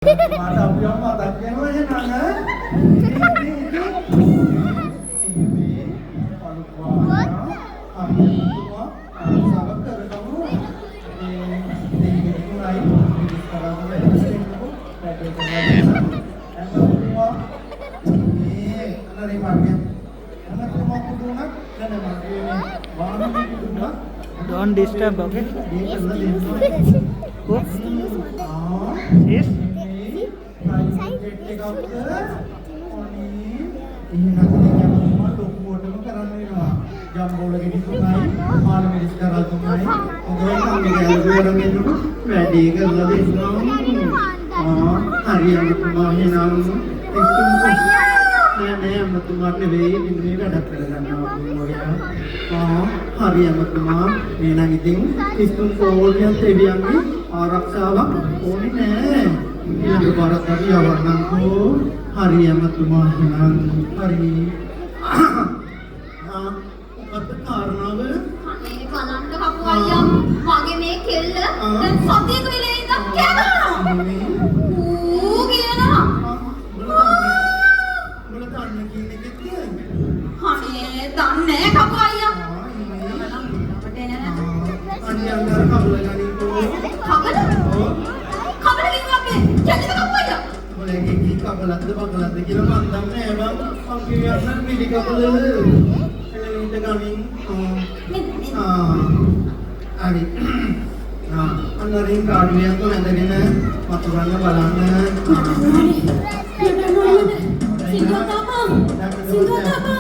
Mata pion mata pion aja nana. Ini palu kuah. Ambil semua. Sahabat terkamu. Ini mulai. Ini sekarang mulai. Ambil semua. Ini dari market. Ambil semua kudungan dan market ini. Bahan ini kudungan. Don't disturb, okay? Oops. Yes. Jambol lagi di sungai, malam ini sekarang sungai. Orang kami kalau orang itu, ready kerja di sungai. Hari yang kemarin nam itu nenek betul nih ini ada kerjaan apa ya? Hari yang kemarin nenek itu yang tadi yang ini arak sawah, ini nih. Yang berbarat tadi awak nangku hari yang kemarin hari. karena apa? Kanan dah aku ayam, mage me kill, dan sabdi tu ile ina kya karna? Gila na? Boleh tanya kini kita? Hane, tanne kapu ayam. Ani अंदर kabel lagi tu. Kabel? Kabel lagi apa? Jadi tu kapu ayam. Boleh kiki kabel tu kira mandam ni bang. Panggilan ni di kabel. Ini kami. Ari. Andarin kardnya tu nanti ni maturannya balangnya. Singkat apa? Singkat apa?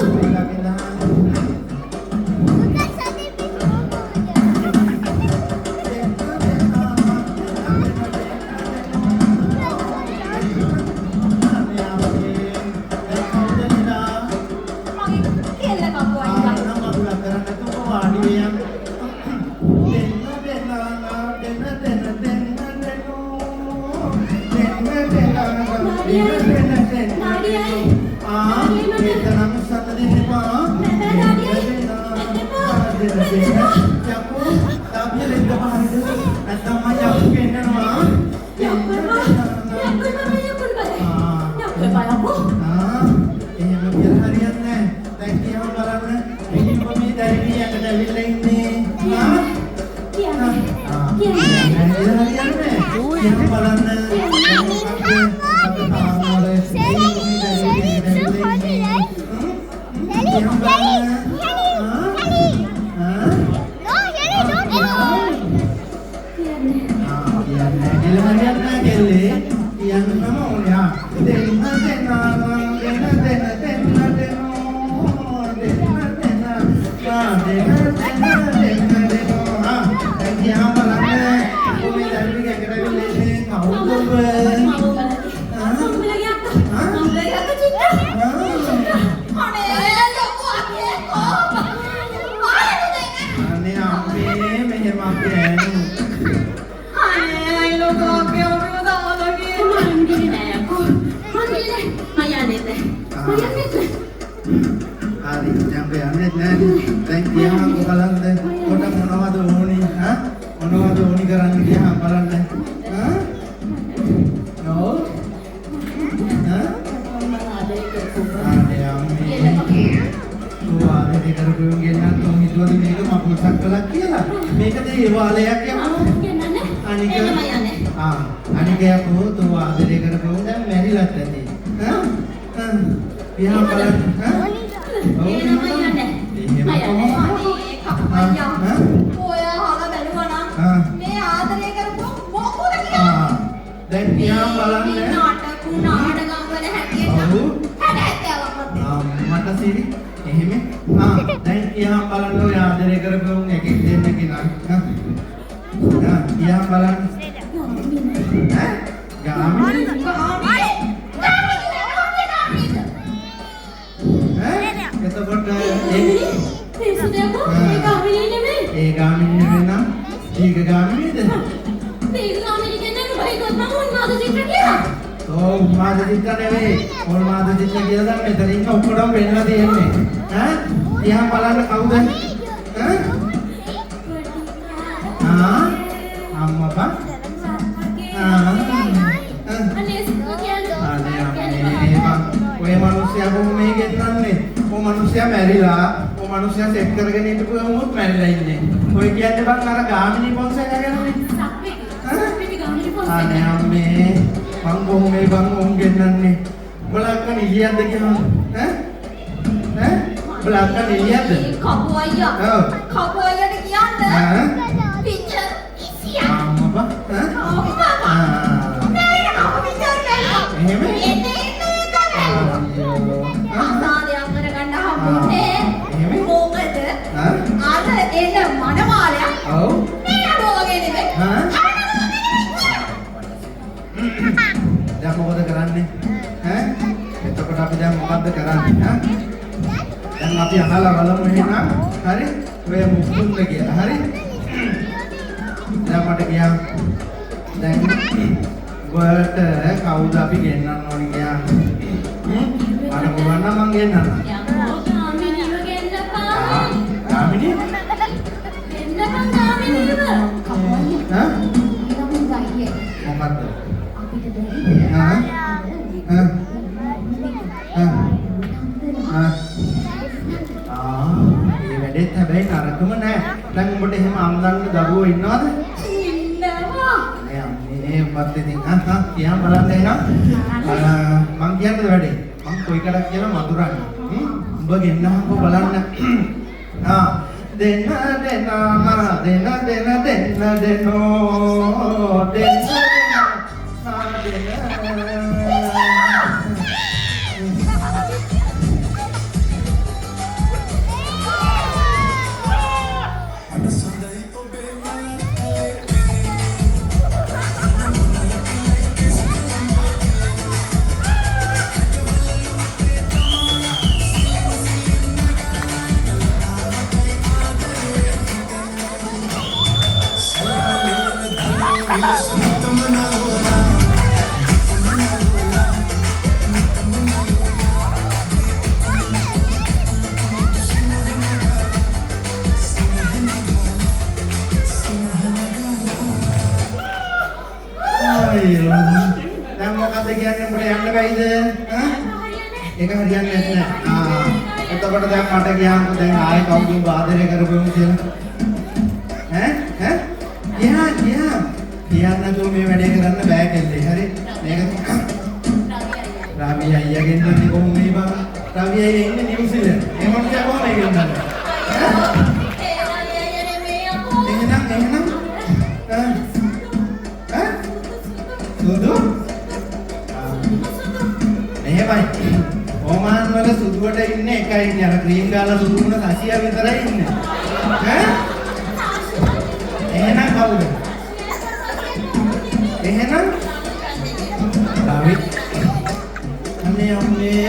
Amma apa? මනුස්සයා කොහොම මේ ගෙන්නන්නේ? ඔය මනුස්සයා මැරිලා, ඔය මනුස්සයා set කරගෙන ඉඳපුවමුත් මැරිලා ඉන්නේ. ඔය කියන්නේ බං අර ගාමිණී පොන්සේක ගැනනේ. සප්පිටි ගාමිණී පොන්සේක. අනේ අම්මේ මං කොහොම මේ බං උන් ගෙන්නන්නේ? උඹලා අක්ක නිලියක්ද කියනවා? ඈ? උඹලා අක්ක නිලියක්ද? කපු අයියා. ඔව්. කපු අයියාට කියන්න. ඈ? පිටර් ඉසියා. අම්මා ඈ? එහෙම? ඔව්. දැන් මොකද කරන්නේ? ඈ? එතකොට අපි දැන් මොකද්ද කරන්නේ? ඈ? දැන් අපි අහලා බලමු එහෙනම්. හරි? ඔය මුස්තුන්ද කියලා. හරි? දැන් මට කියන්න. දැන් වලට කවුද අපි ගෙන්නන්න ඕනේ කියන්නේ? මට පුළුවන් නම් මං ගෙන්නන්න. ගාමිණී? ඈ? මොකද්ද? ඒ වැඩේත් හැබැයි නරකම නෑ. දැන් උඹට එහෙම අම්දන්න දරුවෝ ඉන්නවද? මේ උඹත් ඉතින් කියන්න බලන්න එහෙනම්. මං කියන්නද වැඩේ? මං කොයි කඩක් කියලා මధుරන්නේ. උඹ ගෙන්නහම්කෝ බලන්න. දෙන්න දැන් මොකද කියන්නේ උඹට යන්න බැයිද? ඒක හරියන්නේ නැහැ. එතකොට දැන් මට කියන්නකෝ දැන් ආයෙ කවුරුන් ආදරය කරපෙමු කියලා. කියන්න නෑ මේ වැඩේ කරන්න බෑ කෙල්ලේ. හරි? මේක රාමි අයියා ගෙන්නන්නේ කොහොම මේ බං? රාමි අයියා ඉන්නේ නිව්සීලන්ත. ඒ මොකද කොහොම මේ ගෙන්නන්නේ? එහෙනම් සුදු? එහෙමයි. ඕමාන් වල සුදුවට ඉන්නේ එකයි ඉන්නේ. අර ක්‍රීම් ගාලා සුදු වුණ සසියා විතරයි ඉන්නේ. එහෙනම් කවුද? එහෙනම් රවි. අනේ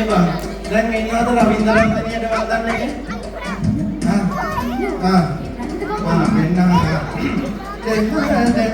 බං. දැන් ඉන්නවද රවින්දරන්තනියට වදන්නේ? වෙන්න.